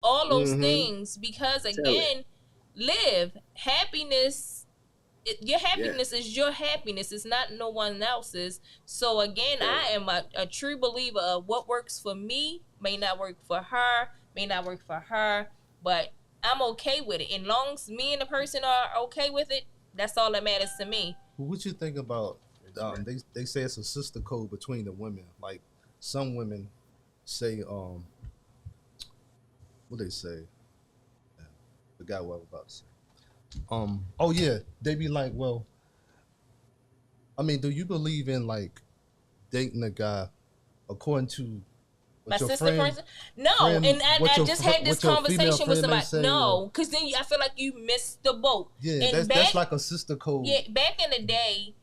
all those things, because Tell it. again, live happiness. Your happiness is your happiness. It's not no one else's. So again, I am a true believer of what works for me may not work for her, may not work for her, but I'm okay with it. And long as me and the person are okay with it, that's all that matters to me. What you think about? They say it's a sister code between the women. Like some women say, what they say? Forgot what I was about to say. Oh yeah, they be like, well, I mean, do you believe in like dating a guy according to My what your sister, friend, for instance, no, friend, and what I your just fr- had this what your female conversation with friend may somebody. say, No, because then I feel like you missed the boat. yeah, And that's like a sister code. yeah, back in the day,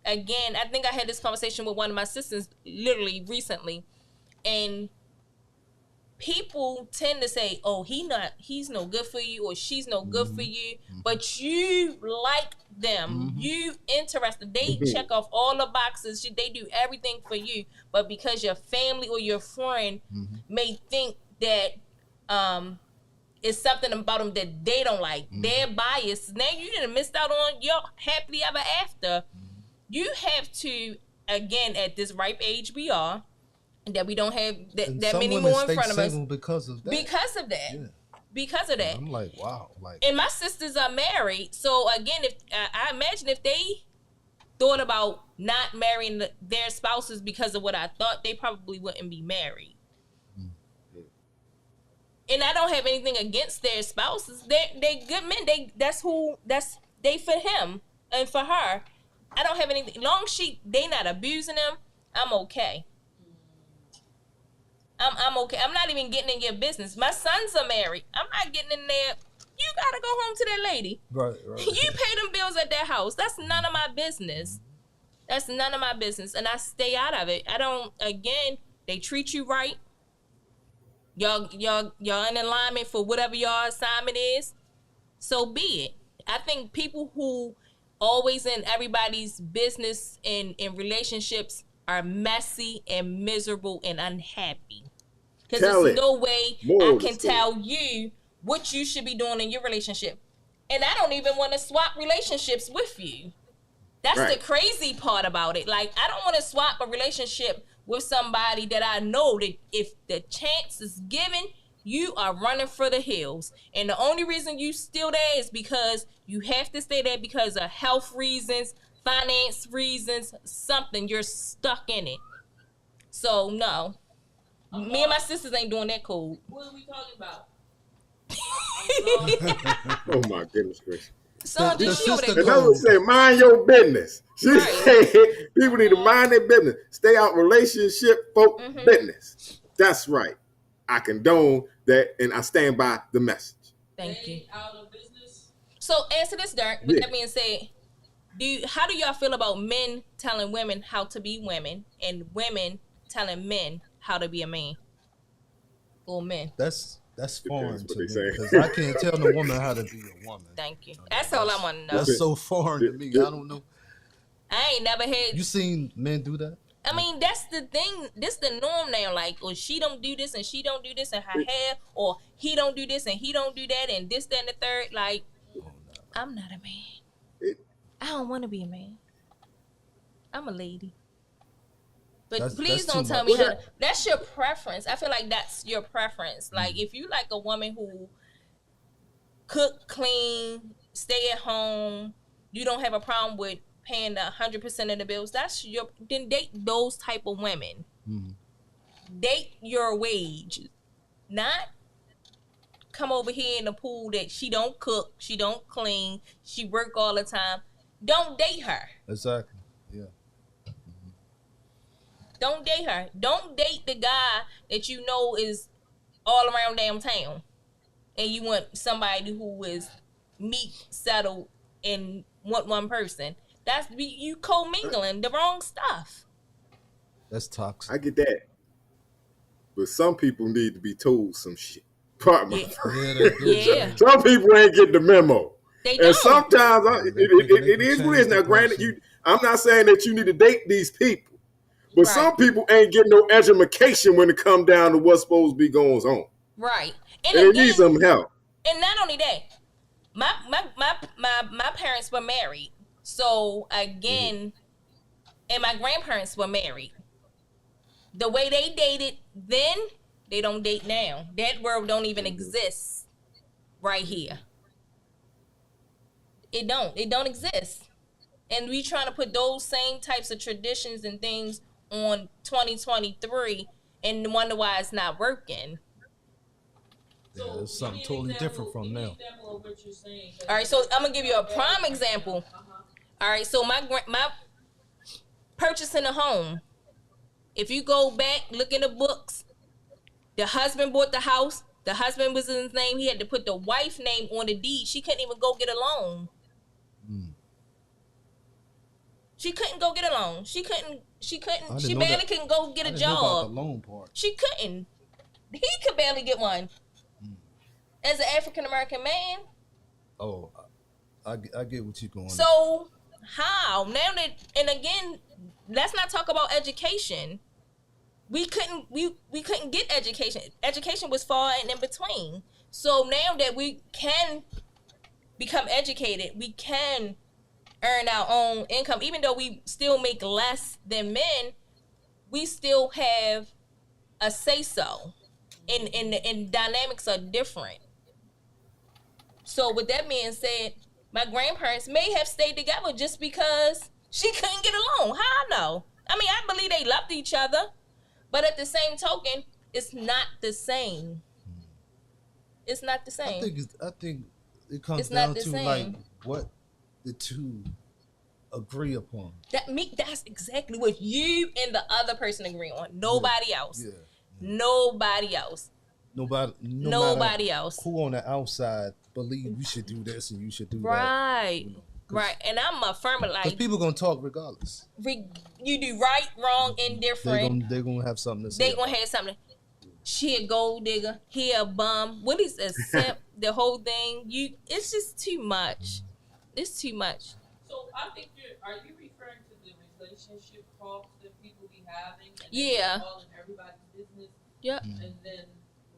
again, I think I had this conversation with one of my sisters literally recently, and people tend to say, "Oh, he's no good for you," or "She's no good for you," but you like them, you interested. They check off all the boxes. They do everything for you, but because your family or your friend may think that it's something about them that they don't like, they're biased. Now you didn't miss out on your happily ever after. You have to, again, at this ripe age we are, that we don't have that many more in front of us because of that. because of that. Yeah. Because of that. I'm like, wow, like. And my sisters are married, so again, if I imagine if they thought about not marrying their spouses because of what I thought, they probably wouldn't be married. And I don't have anything against their spouses. They good men. That's they for him and for her. I don't have anything. Long as they not abusing them, I'm okay. I'm okay. I'm not even getting in your business. My sons are married. I'm not getting in there. You gotta go home to that lady. Right. You pay them bills at that house. That's none of my business. That's none of my business. And I stay out of it. I don't, again, they treat you right. Y'all in alignment for whatever your assignment is. So be it. I think people who always in everybody's business and in relationships are messy and miserable and unhappy. Because there's no way I can tell you what you should be doing in your relationship. And I don't even want to swap relationships with you. That's the crazy part about it. Like, I don't want to swap a relationship with somebody that I know that if the chance is given, you are running for the hills. And the only reason you still there is because you have to stay there because of health reasons, finance reasons, something. You're stuck in it. So, no. Me and my sisters ain't doing that code. What are we talking about? Oh my goodness gracious. So just show that Another would say, mind your business. She said people need to mind their business. Stay out relationship folk business. That's right. I condone that and I stand by the message. Thank you. Out of business. So answer this, Dirk. With that being said, how do y'all feel about men telling women how to be women and women telling men how to be a man? Or men? That's foreign to me because I can't tell no woman how to be a woman. Thank you. That's all I want to know. That's so foreign to me. I don't know. I ain't never had. You seen men do that? I mean, that's the thing. This the norm now. Like, or she don't do this and she don't do this in her hair, or he don't do this and he don't do that, and this, that, and the third. Like, I'm not a man. I don't want to be a man. I'm a lady. But please don't tell me that's your preference. I feel like that's your preference. Like, if you like a woman who cook, clean, stay at home, you don't have a problem with paying 100% of the bills, then date those type of women. Date your wage. Not come over here in the pool that she don't cook, she don't clean, she work all the time. Don't date her. Exactly. Yeah. Don't date her. Don't date the guy that you know is all around downtown. And you want somebody who is meek, settled, and want one person. That's you co-mingling the wrong stuff. That's toxic. I get that. But some people need to be told some shit. Some people ain't getting the memo. They and sometimes it is what it is. Now, granted, I'm not saying that you need to date these people. But some people ain't getting no education when it come down to what's supposed to be going on. Right. And And they again, need some help. and not only that, my parents were married. So again, and my grandparents were married. The way they dated then, they don't date now. That world don't even exist right here. It don't exist. And we trying to put those same types of traditions and things on 2023 and wonder why it's not working. Yeah, So it's something give me an totally example- different from give me an now. example of what you're saying. All right, so I'm gonna give you a prime example. All right, so my purchasing a home. If you go back, look in the books, the husband bought the house. The husband was in his name. He had to put the wife name on the deed. She couldn't even go get a loan. She couldn't go get a loan. She I She didn't know barely that. couldn't go get I a didn't know about job. the loan part. She couldn't. He could barely get one. As an African American man. Oh, I get what you're going. So how now that, and again, let's not talk about education. We couldn't get education. Education was far and in between. So now that we can become educated, we can earn our own income. Even though we still make less than men, we still have a say so. And dynamics are different. So with that being said, my grandparents may have stayed together just because she couldn't get along. How I know? I mean, I believe they loved each other, but at the same token, it's not the same. It's not the same. I think it comes It's not down the to same. like what the two agree upon. That's exactly what you and the other person agree on. Nobody else. Yeah. Nobody else. Nobody Nobody else. who on the outside believe you should do this and you should do Right. that. You know, Right. And I'm a firm because like people gonna talk regardless. you do right, wrong, indifferent. They're gonna have something to say. They gonna have something. She a gold digger. He a bum. What is a simp? The whole thing. It's just too much. It's too much. So I think are you referring to the relationship talks that people be having? And Yeah. then all in everybody's business. Yep. And then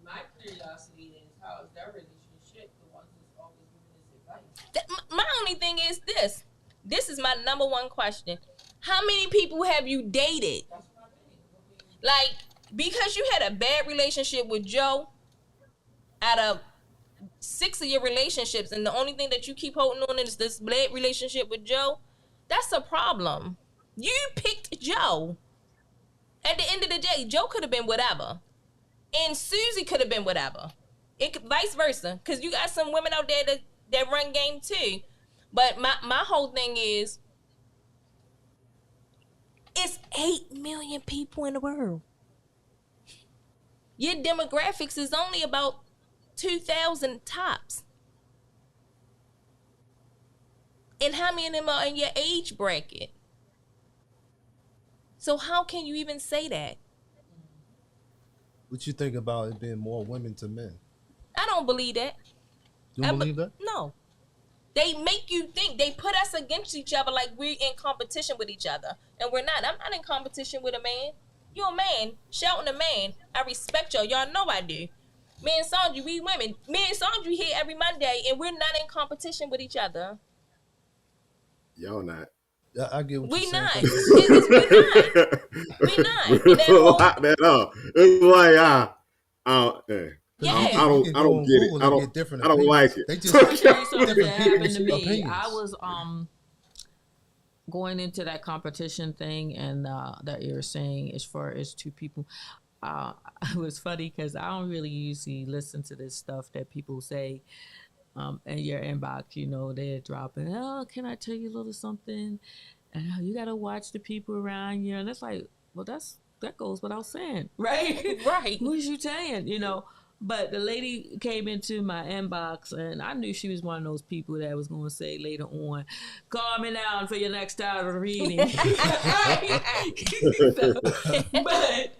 my curiosity is, how is their relationship the ones that's always giving this advice? My only thing is this. This is my number one question. How many people have you dated? That's what I mean. Like, because you had a bad relationship with Joe, out of 6 of your relationships, and the only thing that you keep holding on is this bad relationship with Joe, that's a problem. You picked Joe. At the end of the day, Joe could have been whatever. And Susie could have been whatever. Vice versa. Because you got some women out there that run game too. But my whole thing is, it's 8 million people in the world. Your demographics is only about 2,000 tops. And how many of them are in your age bracket? So how can you even say that? What you think about it being more women to men? I don't believe that. You don't believe that? No. They make you think. They put us against each other like we're in competition with each other. And we're not. I'm not in competition with a man. You're a man. Shouting a man. I respect y'all. Y'all know I do. Me and Sandra, we women. Me and Sandra here every Monday, and we're not in competition with each other. Y'all not. Yeah, I get what We you're not. saying. We not. And that whole- Lock that up. It's like Yeah. I You don't can I go don't on get it. Google I and don't get different I don't opinions. like it. They just I'll tell you something that different happened people's to me. opinions. I was going into that competition thing, and that you're saying as far as two people. It was funny because I don't really usually listen to this stuff that people say in your inbox. You know, they're dropping, oh, can I tell you a little something? And you got to watch the people around you. And it's like, well, that goes without saying, right? Right. Who's you saying, you know? But the lady came into my inbox, and I knew she was one of those people that was going to say later on, call me down for your next hour of reading. But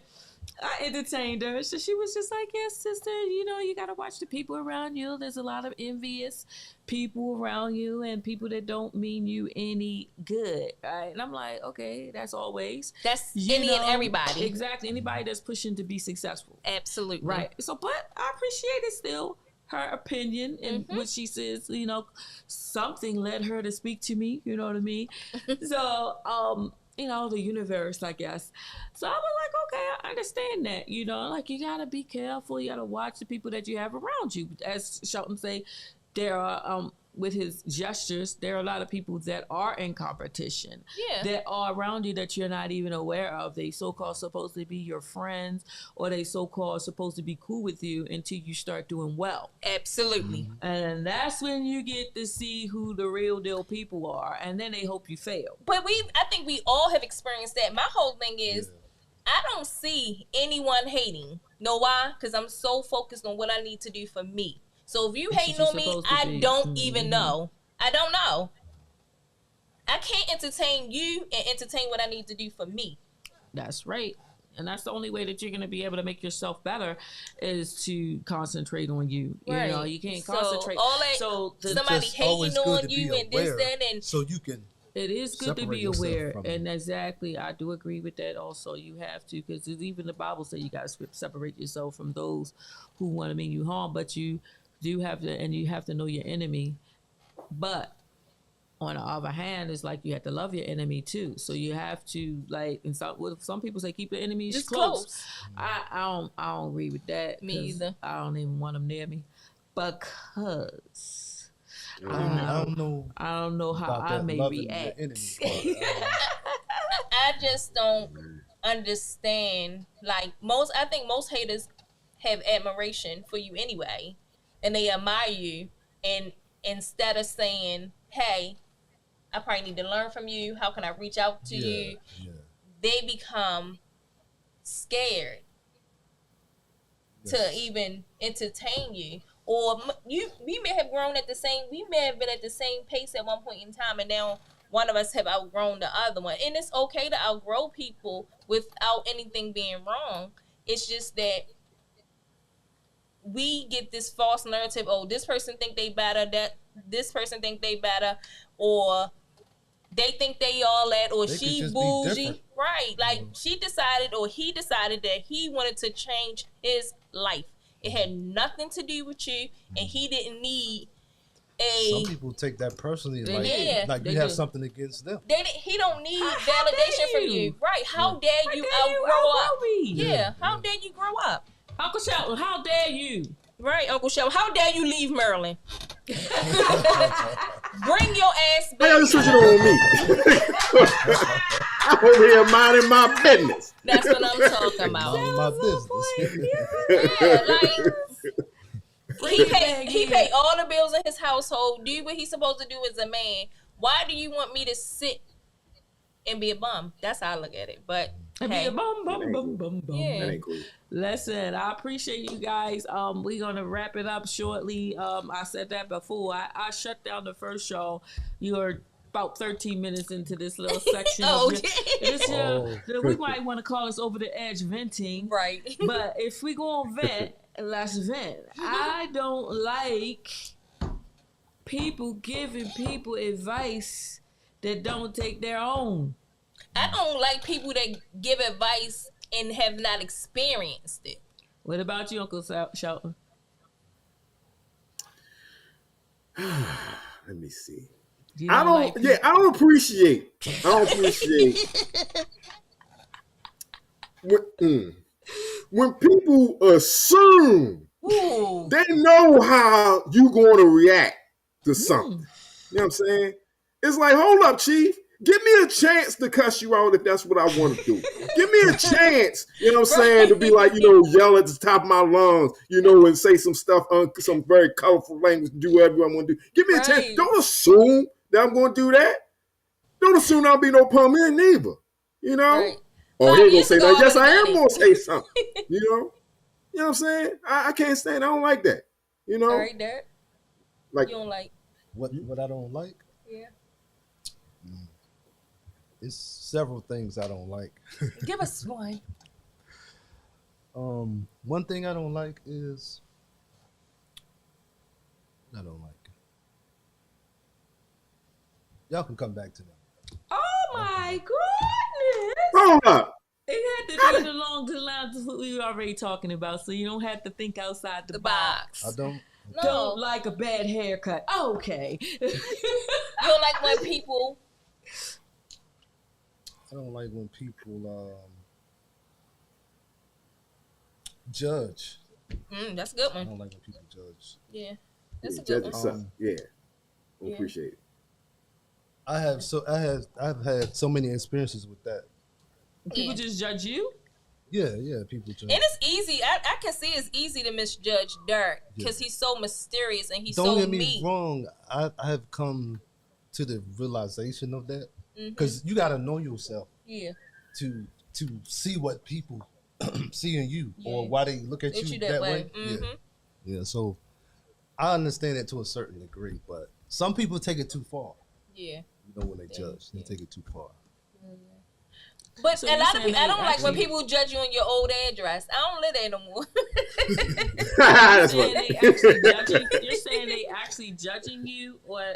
I entertained her. So she was just like, yes, sister, you know, you got to watch the people around you. There's a lot of envious people around you and people that don't mean you any good. Right? And I'm like, okay, that's always. That's You any and know, everybody. Exactly. Anybody that's pushing to be successful. Absolutely. Right. So, but I appreciate it still. Her opinion and what she says, you know, something led her to speak to me, you know what I mean? So, you know, the universe, I guess. So I was like, okay, I understand that, you know, like you gotta be careful, you gotta watch the people that you have around you. As Shelton say, there are with his gestures, there are a lot of people that are in competition. Yeah. That are around you that you're not even aware of. They so-called supposed to be your friends, or they so-called supposed to be cool with you until you start doing well. Absolutely. And that's when you get to see who the real deal people are, and then they hope you fail. But I think we all have experienced that. My whole thing is, I don't see anyone hating. Know why? Because I'm so focused on what I need to do for me. So if you hating on me, I don't even know. I don't know. I can't entertain you and entertain what I need to do for me. That's right. And that's the only way that you're going to be able to make yourself better is to concentrate on you. Right. You know, you can't concentrate. All that, so somebody hating on you and this, that, and so you can. It is good to separate be yourself aware, from and exactly, I do agree with that. Also, you have to, because even the Bible says you got to separate yourself from those who want to mean you harm. But you do have to, and you have to know your enemy. But on the other hand, it's like you have to love your enemy too. So you have to, like, and some people say keep your enemies just close. I don't agree with that. Me either. I don't even want them near me because. I don't know how I may react. I just don't understand. Like I think most haters have admiration for you anyway, and they admire you. And instead of saying, "Hey, I probably need to learn from you. How can I reach out to you?" They become scared to even entertain you. Or we may have grown we may have been at the same pace at one point in time, and now one of us have outgrown the other one. And it's okay to outgrow people without anything being wrong. It's just that we get this false narrative, oh, this person think they better, that this person think they better, or they think they all that, or they she bougie. Right. Like she decided or he decided that he wanted to change his life. It had nothing to do with you, and he didn't need Some people take that personally, like you have something against them. He don't need validation from you. Right. How dare you outgrow up? Yeah. How dare you grow up? Uncle Shelton, how dare you? Right, Uncle Shelton. How dare you leave Maryland? Bring your ass back. Why y'all switching on me? I'm over here minding my business. That's what I'm talking about. Minding my business. He paid all the bills in his household, do what he's supposed to do as a man. Why do you want me to sit and be a bum? That's how I look at it. But be a bum. Yeah. That ain't cool. Listen, I appreciate you guys. We're gonna wrap it up shortly. I said that before. I shut down the first show. You're about 13 minutes into this little section. We might want to call this over the edge venting. Right. But if we go on vent, let's vent. I don't like people giving people advice that don't take their own. I don't like people that give advice and have not experienced it. What about you, Uncle Shelton? Let me see. I don't appreciate when people assume they know how you going to react to something. You know what I'm saying? It's like, hold up, Chief. Give me a chance to cuss you out if that's what I want to do. Give me a chance, you know what I'm saying, to be like, yell at the top of my lungs, and say some stuff, some very colorful language, do whatever I want to do. Give me a chance. Don't assume that I'm going to do that. Don't assume I'll be no pum in neither. Right. Or he going to say, no, yes, I am going to say something. You know what I'm saying? I can't stand it. I don't like that. All right, Derek. Like, you don't like? What I don't like? Yeah. It's several things I don't like. Give us one. One thing I don't like is I don't like. Y'all can come back to that. Oh my goodness! Hold up. It had to be along the lines of what we were already talking about, so you don't have to think outside the box. I don't. No. Don't like a bad haircut. Okay. You don't like when people. I don't like when people judge. That's a good I one. don't like when people judge. Yeah, that's a Yeah, good judge one. yourself. Yeah. We Yeah. appreciate it. I've had so many experiences with that. People just judge you. Yeah, people judge. And it's easy. I can see it's easy to misjudge Dirk because he's so mysterious and he's Don't so get me mean. wrong. I have come to the realization of that Mm-hmm. because you got to know yourself Yeah, to see what people see in you or Yeah. why they look at Look you you that, that way. way. Mhm. Yeah. So I understand it to a certain degree, but some people take it too far. yeah. You know, when they Yeah. judge, they take it too far. But So a you're lot of saying people, I they don't like when actually- people judge you on your old address. I don't live there no more. That's Saying right. they actually judging, you're saying they actually judging you, or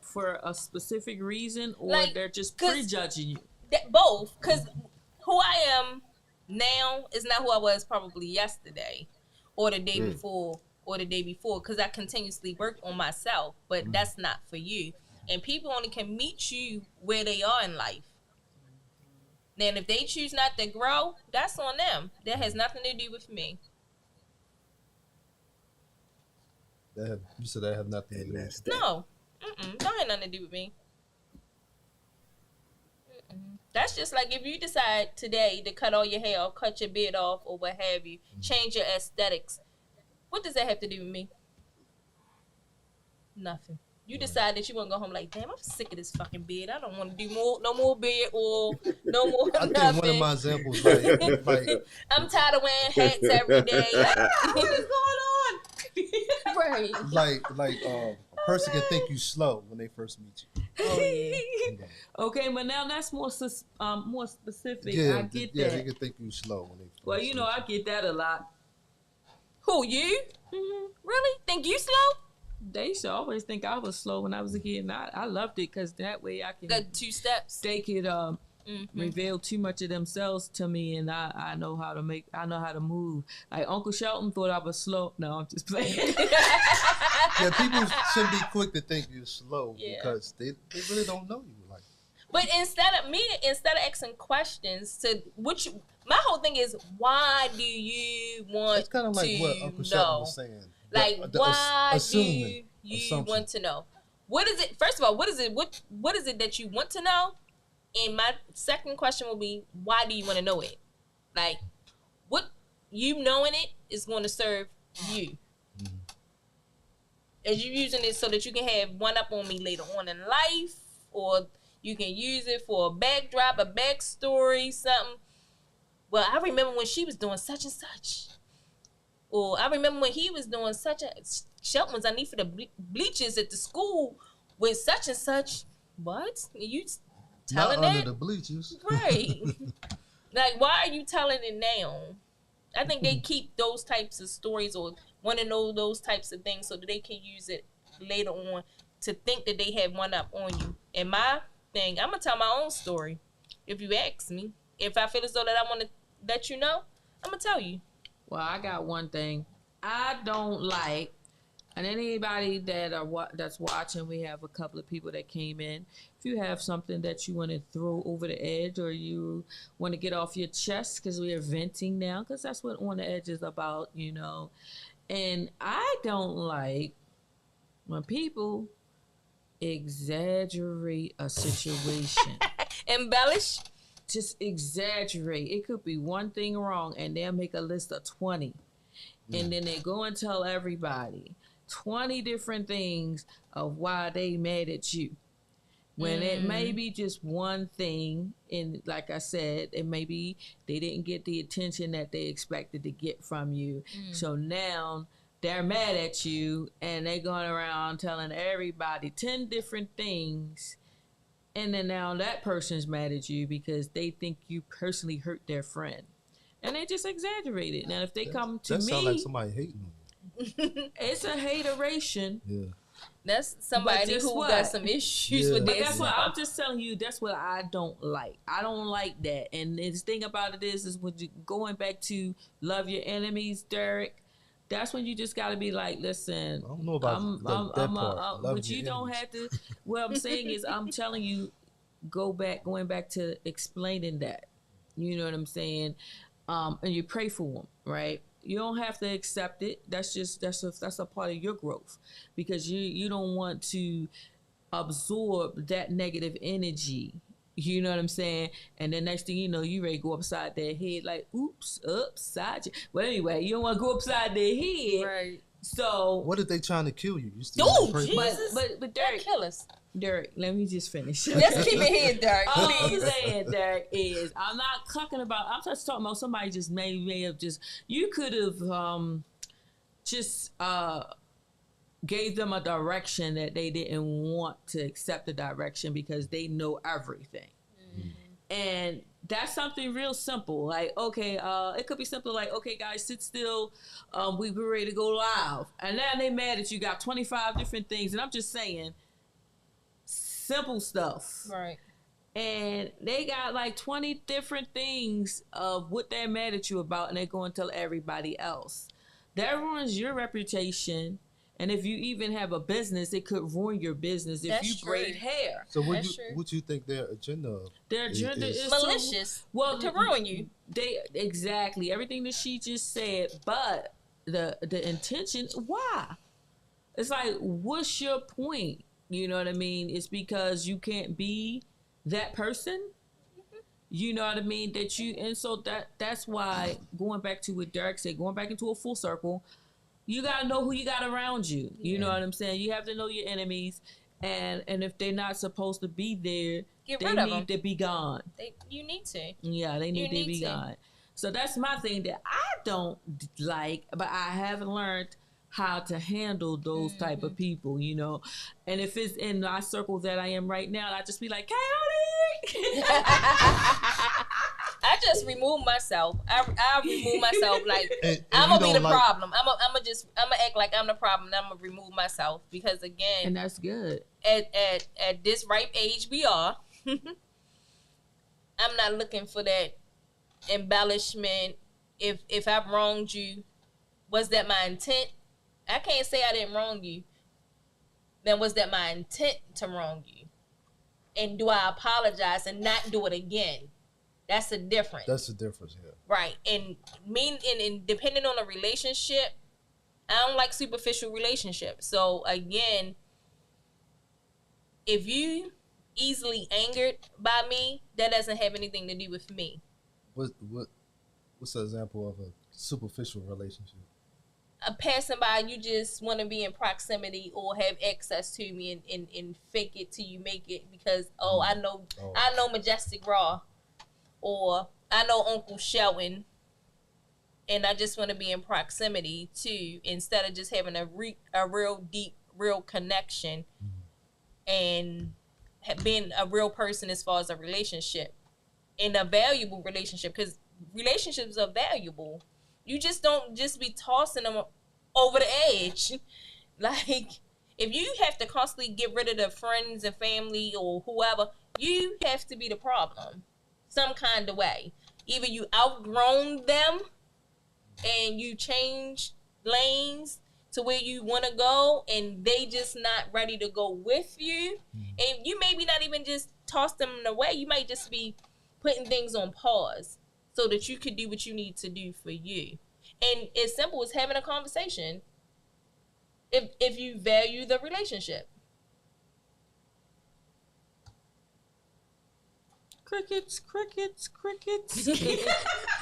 for a specific reason, or Like, they're just 'cause- prejudging you. Both, because who I am now is not who I was probably yesterday, or the day before, or the day before. Because I continuously work on myself, but that's not for you. And people only can meet you where they are in life. Then if they choose not to grow, that's on them. That has nothing to do with me. You said that have nothing to do And with that's that. No, that had nothing to do with me. That's just like if you decide today to cut all your hair or cut your beard off or what have you, change your aesthetics. What does that have to do with me? Nothing. You decide that you want to go home like, damn, I'm sick of this fucking beard. I don't want to do no more beard or no more I think nothing. one of my examples, like I'm tired of wearing hats every day. What is going on? Right. a person can think you slow when they first meet you. Oh, yeah. Okay, but now that's more specific. Yeah, I get yeah, that. they can think you slow when they first Well, you know, meet I get that a lot. Who, you? Really? Think you slow? They used to always think I was slow when I was a kid, and I loved it because that way I can. Got 2 steps. They could reveal too much of themselves to me, and I know how to move. Like Uncle Shelton thought I was slow. No, I'm just playing. Yeah, people shouldn't be quick to think you're slow Yeah. because they really don't know you. Like, But instead of asking questions to my whole thing is, why do you want it's kind of like to what Uncle know? Shelton was saying. Like, why do assuming, you assumption. want to know? What is it? First of all, what is it? What is it that you want to know? And my second question will be, why do you want to know it? Like, what you knowing it is going to serve you. Are you using it so that you can have one up on me later on in life, or you can use it for a backdrop, a backstory, something? Well, I remember when she was doing such and such. Or I remember when he was doing such a... Shelton was underneath for the bleachers at the school with such and such. What? Are you telling not that? under the bleachers. Right. Like, why are you telling it now? I think they keep those types of stories or want to know those types of things so that they can use it later on to think that they have one up on you. And my thing, I'm going to tell my own story. If you ask me, if I feel as though that I want to let you know, I'm going to tell you. Well, I got one thing I don't like, and anybody that's watching, we have a couple of people that came in. If you have something that you want to throw over the edge, or you want to get off your chest, because we are venting now, because that's what On the Edge is about, you know. And I don't like when people exaggerate a situation. Embellish. Just exaggerate. It could be one thing wrong, and they'll make a list of 20. And then they go and tell everybody 20 different things of why they mad at you. When it may be just one thing, and like I said, it may be they didn't get the attention that they expected to get from you. So now they're mad at you, and they're going around telling everybody 10 different things. And then now that person's mad at you because they think you personally hurt their friend. and they just exaggerate it. Now, if they come to that me, sound like somebody hating on it's a hateration. you. Yeah. That's somebody guess who what? got some issues Yeah. with But this. that's what I'm just telling you. That's what I don't like. I don't like that. And the thing about it is when you going back to love your enemies, Derek. That's when you just got to be like, listen. I don't know about that part. Love But your you don't enemies. have to. What I'm saying is, I'm telling you, going back to explaining that. You know what I'm saying? And you pray for them, right? You don't have to accept it. That's a part of your growth, because you don't want to absorb that negative energy. You know what I'm saying? And the next thing you know, you ready to go upside their head, like, oops, upside. Well, anyway, you don't want to go upside their head. Right. So, What if they trying to kill you? You still Dude, pray for them? Jesus. but That Derek, kill us. Derek, let me just finish. Let's keep it here, Derek. All I'm Please. saying, Derek, is I'm not talking about. I'm just talking about somebody just may have just. You could have just gave them a direction that they didn't want to accept the direction because they know everything, and that's something real simple. Like, okay, it could be simple. Like, okay, guys, sit still. We were ready to go live, and now they mad at you. Got 25 different things, and I'm just saying. Simple stuff. Right. And they got like 20 different things of what they're mad at you about, and they're going to tell everybody else. That ruins your reputation. And if you even have a business, it could ruin your business if That's you true. braid hair. So That's true. what you think their agenda Their agenda is Malicious. To ruin you. They exactly everything that she just said, but the intention, why? It's like, what's your point? You know what I mean? It's because you can't be that person. You know what I mean? And so that's why, going back to what Derek said, going back into a full circle, you gotta know who you got around you. You know what I'm saying? You have to know your enemies, and if they're not supposed to be there, Get they rid of need them. to be gone. You need to. Yeah, they need to need be to. gone. So that's my thing that I don't like, but I haven't learned how to handle those type of people, you know. And if it's in my circle that I am right now, I just be like, Coyote! I just remove myself. I remove myself. Like, And I'm you gonna be don't the like- problem. I'm gonna act like I'm the problem. And I'm gonna remove myself because again, And that's good. at this ripe age we are, I'm not looking for that embellishment. If I've wronged you, was that my intent? I can't say I didn't wrong you. Then was that my intent to wrong you? And do I apologize and not do it again? That's the difference. That's the difference here. Right. And depending on the relationship, I don't like superficial relationships. So again, if you easily angered by me, that doesn't have anything to do with me. What's an example of a superficial relationship? Passing by, you just want to be in proximity or have access to me and fake it till you make it because I know Majestic Raw or I know Uncle Shelton and I just want to be in proximity to instead of just having a real deep real connection and being a real person as far as a relationship and a valuable relationship because relationships are valuable. You just don't just be tossing them over the edge. Like, if you have to constantly get rid of the friends and family or whoever, you have to be the problem some kind of way. Either you outgrown them and you change lanes to where you want to go and they just not ready to go with you. And you maybe not even just toss them away. You might just be putting things on pause so that you could do what you need to do for you. And as simple as having a conversation if you value the relationship. Crickets.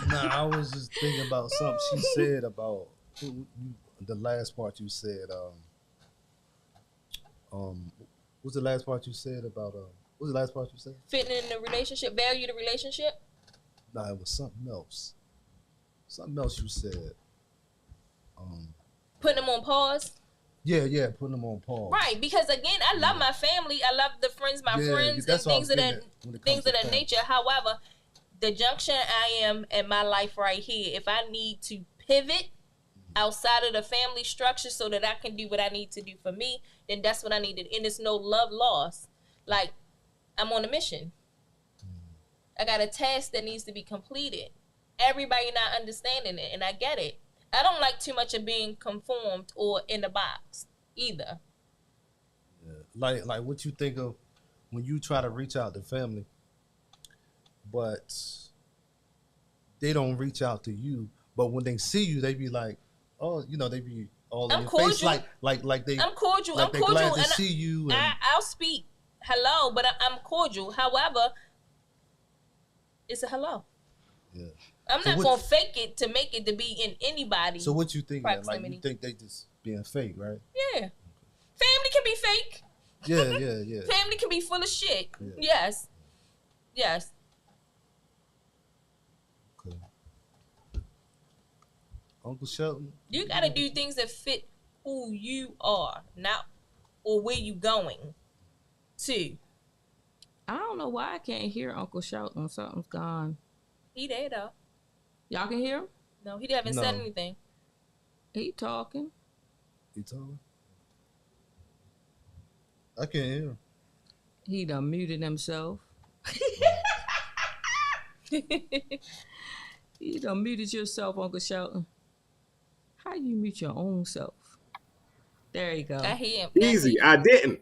Nah, I was just thinking about something she said about the last part you said. What's the last part you said about? What's the last part you said? Fitting in the relationship, value the relationship. Nah, it was something else. Something else you said. Putting them on pause. Yeah, putting them on pause. Right, because again, I love my family. I love the friends, my friends, and that's what I things was of getting that at when it comes things to of that family. nature. However, the junction I am in my life right here, if I need to pivot outside of the family structure so that I can do what I need to do for me, then that's what I needed. And it's no love lost. Like, I'm on a mission. I got a task that needs to be completed. Everybody not understanding it, and I get it. I don't like too much of being conformed or in the box either. Yeah. Like what you think of when you try to reach out to family, but they don't reach out to you. But when they see you, they be like, oh, they be all in your face, like they. I'm cordial. Like I'm they cordial, glad to and see you. And I'll speak hello, but I'm cordial. However, it's a hello. Yeah. I'm not gonna fake it to make it to be in anybody. So what you think? Like proximity. you think they just being fake, right? Yeah, family can be fake. Yeah. Family can be full of shit. Yeah. Yes. Okay. Uncle Shelton. You gotta do things that fit who you are, not or where you going to. I don't know why I can't hear Uncle Shelton. Something's gone. He there though. Y'all can hear him? No, he haven't said anything. He talking. He talking? I can't hear him. He done muted himself. You done muted yourself, Uncle Shelton. How you mute your own self? There you go. I hear him. Easy. I didn't.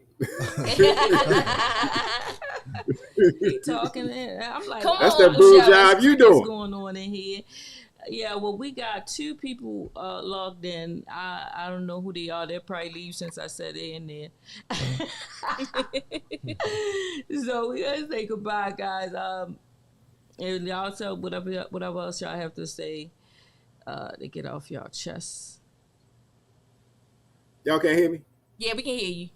He talking in. I'm like, Come That's on, that bull Uncle job you what's doing. going on in here? Yeah, well, we got 2 people logged in. I don't know who they are. They'll probably leave since I said they're in there. So we gotta say goodbye, guys. And y'all tell whatever else y'all have to say to get off y'all chests. Y'all can't hear me? Yeah, we can hear you.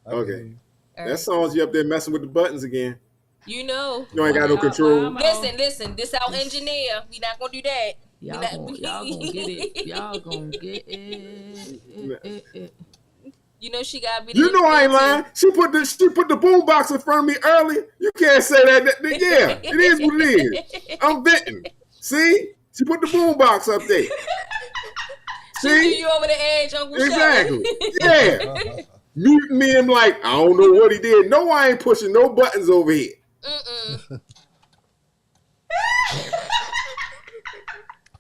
Okay. All That right. song's you up there messing with the buttons again. You know. You ain't got no control. Listen. This our engineer. We not gonna do that. Y'all gonna get it. Y'all gonna get it. You know she gotta be. You know I ain't lying. She put the boom box in front of me early. You can't say that. Yeah, it is what it is. I'm venting. See? She put the boom box up there. She threw See? you over the edge, Uncle Exactly. Shelton. Yeah. Muting me and like, I don't know what he did. No, I ain't pushing no buttons over here.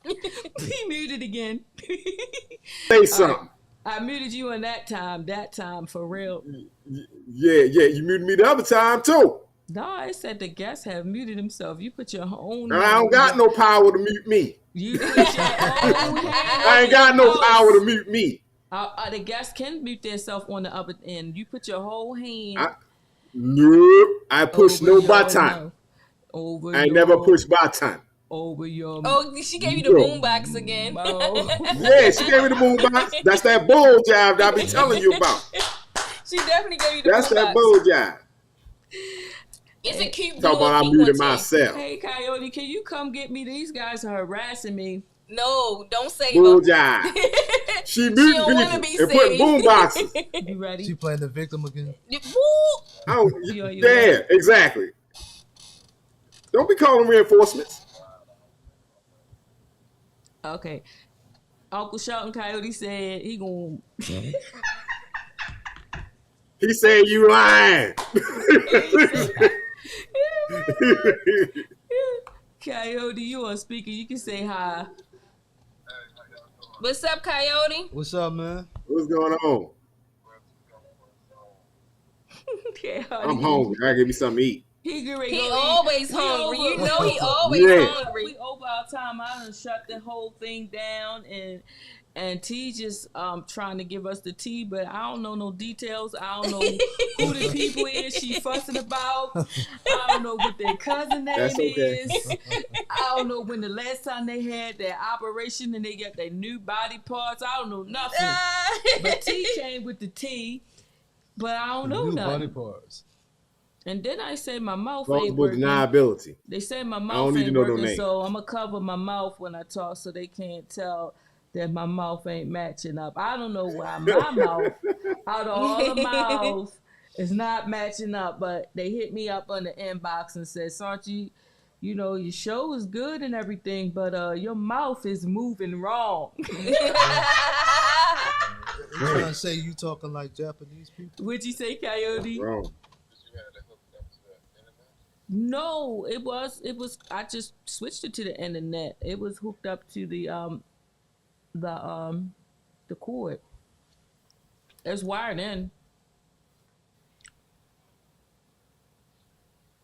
He muted again. Say something. I muted you in that time for real. Yeah. You muted me the other time too. No, I said the guest have muted himself. You put your own. I don't got no power to mute me. You put your own hand I ain't got no power to mute me. The guests can mute themselves on the other end. You put your whole hand. Nope. I push over no your button. mouth. Over I ain't your- never push button. over your. Oh, she gave you the boom box again. mouth. Yeah, she gave me the boom box. That's that bull jive that I be telling you about. She definitely gave you the That's boom that box. bull jive. It's a cute Talk blue about I and pink muted one, too. myself. Hey, Coyote, can you come get me? These guys are harassing me. No, don't save Bull her. jive. She She muting don't wanna be people and putting saved. boom boxes. You ready? She playing the victim again. Woo! Oh, You yeah, exactly. Don't be calling reinforcements. Okay. Uncle Shelton Coyote said he gonna. He said you lying. Coyote, you on speaker. You can say hi. What's up, Coyote? What's up, man? What's going on? Coyote, I'm hungry. I gotta give me something to eat. He get ready He to go always eat. hungry. We You over- know he always Yeah. hungry. We over our time. I done shut the whole thing down, and T just trying to give us the tea, but I don't know no details. I don't know who the people is she fussing about. I don't know what their cousin name That's okay. is. I don't know when the last time they had their operation and they got their new body parts. I don't know nothing. But T came with the tea, but I don't know New body nothing. parts. And then I said my mouth ain't Multiple working. deniability. They say my don't mouth need to ain't know no working, name. so I'm gonna cover my mouth when I talk so they can't tell that my mouth ain't matching up. I don't know why my mouth, out of all the mouths, is not matching up, but they hit me up on the inbox and said, Sanchi, your show is good and everything, but your mouth is moving wrong. You trying to say you talking like Japanese people? What'd you say, Coyote? Wrong. No, it was. I just switched it to the internet. It was hooked up to the cord. It's wired in.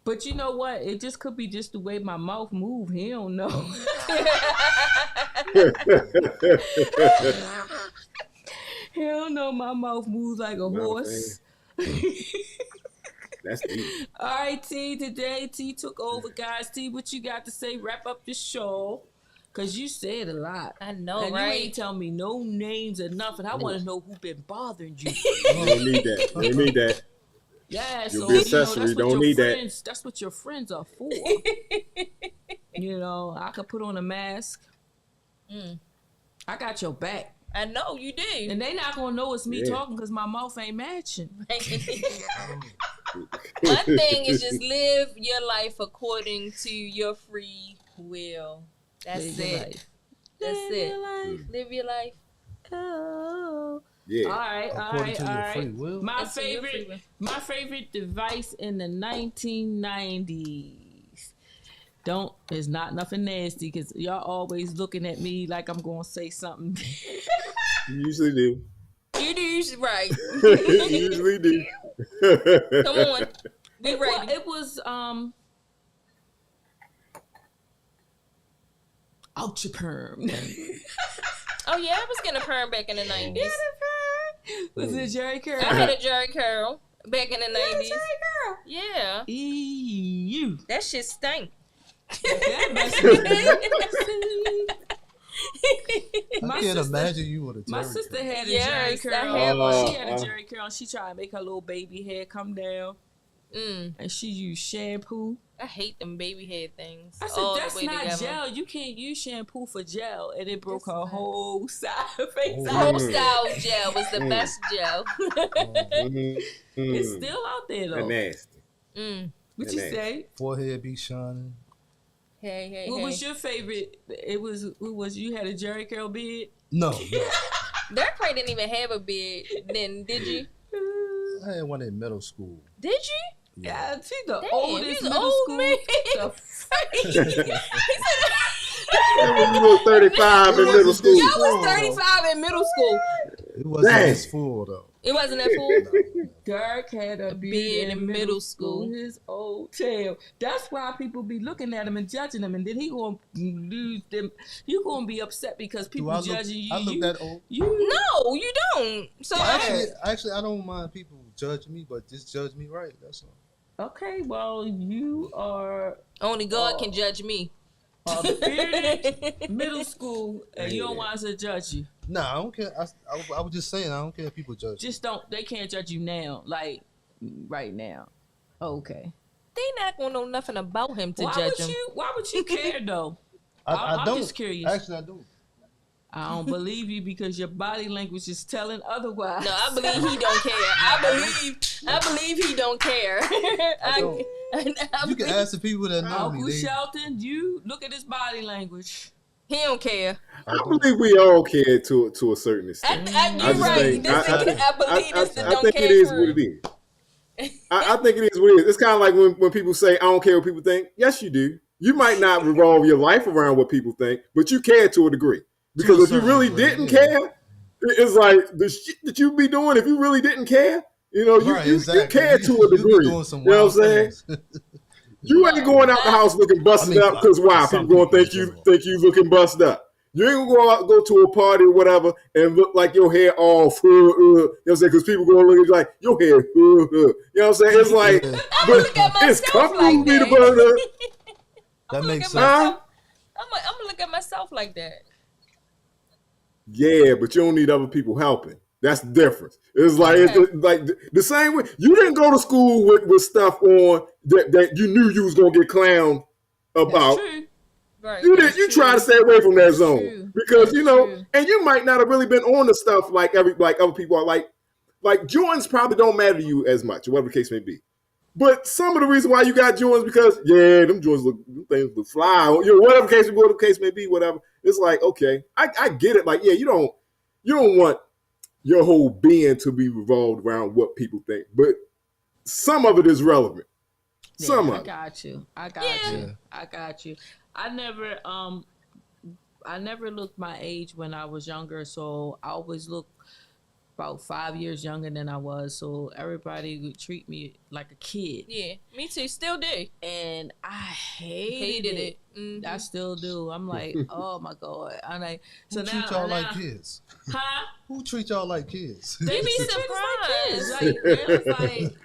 But you know what? It just could be just the way my mouth move. He don't know. He don't know my mouth moves like a horse. That's deep. All right, T. Today, T took over, guys. T, what you got to say? Wrap up the show. Because you said a lot. I know, and right? you ain't tell me no names or nothing. I want to know who been bothering you. You don't need that. You don't need that. Yeah, You'll so be that's accessory. what Don't your need that. friends, that's what your friends are for. I could put on a mask. I got your back. I know you do. And they not going to know it's me Yeah. talking because my mouth ain't matching. One thing is just live your life according to your free will. That's Live your it. life. That's Live it. your life. Live your life. Oh. Yeah. All right. According to your free will. My That's your free will. favorite device in the 1990s. It's not nothing nasty because y'all always looking at me like I'm gonna say something. You usually do. You do right. You usually do. Come on. Be ready. It was Ultra Perm. Oh yeah, I was getting a perm back in the 90s. Was it Jerry Curl? I had a Jerry curl back in the 90s. Jerry Curl. Yeah. Ew. That shit stank. That must be- I My can't sister- imagine you with a My Jerry sister curl. had a Yes, Jerry I curl. had one. She had a Jerry curl and she tried to make her little baby hair come down. And she used shampoo. I hate them baby head things. I said, all that's the way not together. gel. You can't use shampoo for gel. And it broke That's her not- whole side face. The whole style gel was the best gel. It's still out there, though. nasty. What you nasty. say? Forehead be shining. Hey. What was your favorite? You had a Jerry curl beard? No, Dirk Ray didn't even have a beard then, did you? I had one in middle school. Did you? Yeah, she's the Damn, oldest he's middle old school. man. When you were 35 in middle school. Y'all was 35 in middle school. It wasn't Dang. as full though. It wasn't that full. Dirk had a beard in middle school. His old tail. That's why people be looking at him and judging him, and then he gonna lose them. You gonna be upset because Do people I look? judging you. I look that old. No, you don't. So Actually, I don't mind people judging me, but just judge me right. That's all. Okay, well, you are only God can judge me. bearded middle school, and you don't want us to judge you. Nah, I don't care. I was just saying, I don't care if people judge. Just don't. They can't judge you now, like right now. Okay. They not gonna know nothing about him to Why judge would him. you? Why would you care though? I I'm don't. just curious. Actually, I do. I don't believe you because your body language is telling otherwise. No, I believe he don't care. I believe he don't care. don't. You can ask the people that know Uncle me. Shelton, you look at his body language. He don't care. I believe we all care to a certain extent. You're just right. think- I believe this the I don't think care it is crew. what it is. I think it is what it is. It's kind of like when people say, I don't care what people think. Yes, you do. You might not revolve your life around what people think, but you care to a degree. Because if you really didn't care, it's like the shit that you be doing, if you really didn't care, you Right, you exactly. care to a You be degree. doing some You know what I'm wild saying? things. You ain't going out the house looking busted up because why? some People gonna people think you looking busted up. You ain't gonna go to a party or whatever and look like your hair all you know what I'm saying? Because people gonna look at you like your hair you know what I'm saying? It's like, look at but it's myself comfortable like to be the that. brother. That makes sense. Huh? I'm gonna look at myself like that. Yeah, but you don't need other people helping. That's the difference. It's like like the same way. You didn't go to school with stuff on that you knew you was gonna get clowned about. True. Right. You did. You try to stay away from that zone True. because you know, True. and you might not have really been on the stuff like other people are. Like Jordans probably don't matter to you as much, whatever the case may be. But some of the reason why you got Jordans because them Jordans them things look fly. Whatever case may be, whatever. It's like, okay, I get it. Like, you don't want your whole being to be revolved around what people think, but some of it is relevant. Some of it. I got you. I got you. I never looked my age when I was younger, so I always looked about 5 years younger than I was, so everybody would treat me like a kid. Yeah, me too. Still do. And I hated it. Mm-hmm. I still do. I'm like, oh my God. I'm like, Who treat y'all like kids? Huh? Who treat y'all like kids? They be surprised.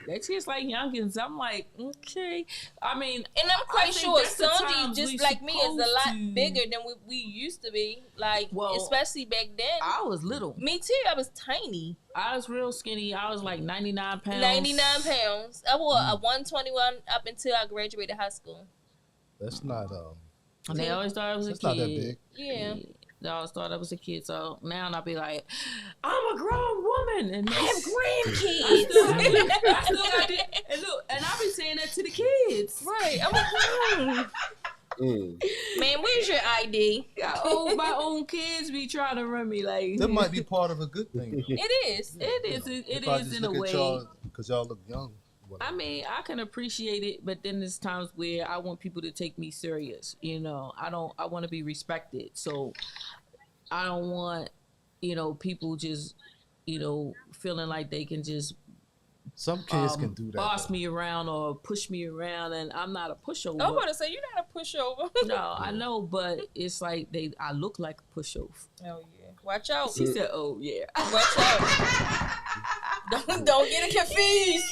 They treat us like youngins. I'm like, okay. I mean, and I'm quite sure that's the Sanji, times just we like me, is a lot supposed to- bigger than we used to be. Like, especially back then. I was little. Me too. I was tiny. I was real skinny. I was like 99 pounds. 99 pounds. I wore a 121 up until I graduated high school. That's not And they always thought I was a that's kid. not that big. Yeah. They always thought I was a kid. So now I'll be like, I'm a grown woman. And I have grandkids. I still got it. And look, and I be saying that to the kids. Right. I'm like, man, where's your ID? My own kids be trying to run me like. That might be part of a good thing. It is. It is in a way. Because y'all look young. I mean, I can appreciate it, but then there's times where I want people to take me serious. I want to be respected. So I don't want, people just, feeling like they can just some kids can do that. Boss me around or push me around, and I'm not a pushover. I'm about to say, you're not a pushover. No, I know, but it's like I look like a pushover. Oh, yeah. Watch out. She said, oh, yeah. Watch out. Don't get it confused.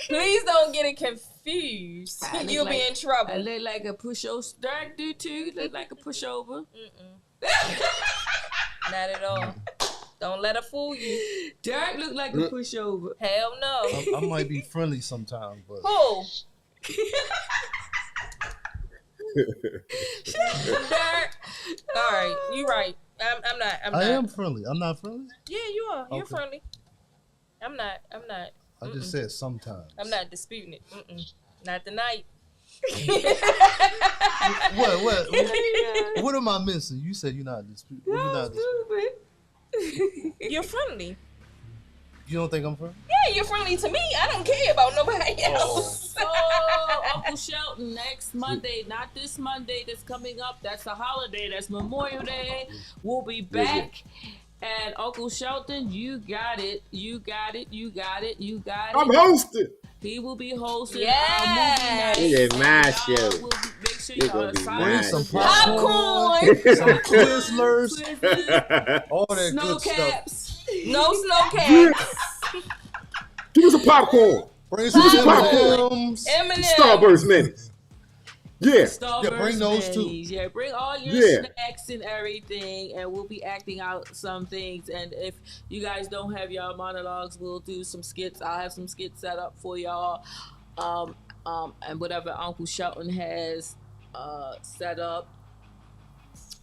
Please don't get it confused. You'll be in trouble. I look like a pushover. Derek do too. Look like a pushover. Not at all. Don't let her fool you. Derek look like a pushover. Hell no. I might be friendly sometimes, but who? Derek. All right, you right. I'm not. I am friendly. I'm not friendly. Yeah, you are. You're Okay. friendly. I'm not. I just said sometimes. I'm not disputing it. Not tonight. What am I missing? You said you're not disputing. You're not disputing. You're friendly. You don't think I'm friendly? Yeah, you're friendly to me. I don't care about nobody else. So, Uncle Shelton, next Monday, not this Monday that's coming up, that's a holiday, that's Memorial Day. We'll be back. And Uncle Shelton, you got it. I'm hosting. He will be hosting Yes. our movie night. It's my show. Make sure It's y'all gonna be sign nice. Some Popcorn. some Twizzlers, all that Snow good stuff. caps. No snow caps. Give us a popcorn. Bring some M&Ms. M&M. Starburst minis. Yeah. Starburst bring those too. minis. Yeah, bring all your Yeah. snacks and everything, and we'll be acting out some things. And if you guys don't have y'all monologues, we'll do some skits. I'll have some skits set up for y'all, and whatever Uncle Shelton has set up,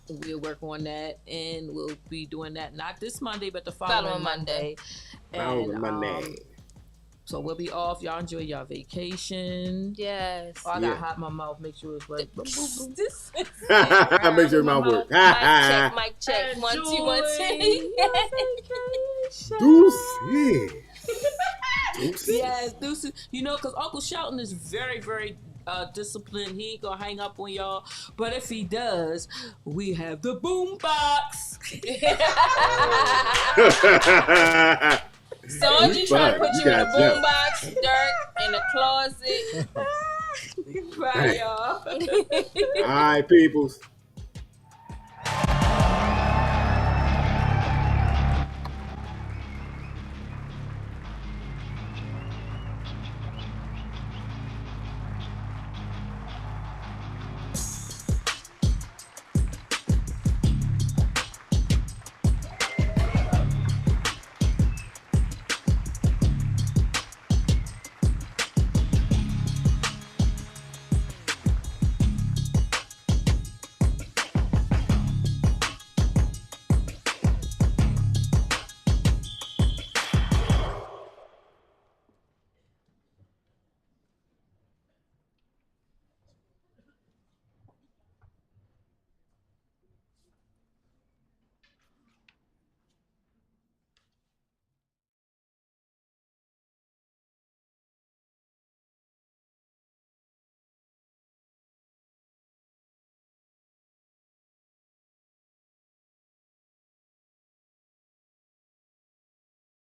we'll work on that, and we'll be doing that not this Monday, but the following Monday. So we'll be off. Y'all enjoy your vacation. Yes. Oh, I got hot in my mouth. Make sure it's right. This Make sure your mouth work. mic check. 1 2 1 2. Deuces. Yes, deuces. Because Uncle Shelton is very, very disciplined. He ain't gonna hang up on y'all. But if he does, we have the boom box. Sanji trying to put you in a boombox, Dirk in the closet. Bye, y'all. All right, peoples.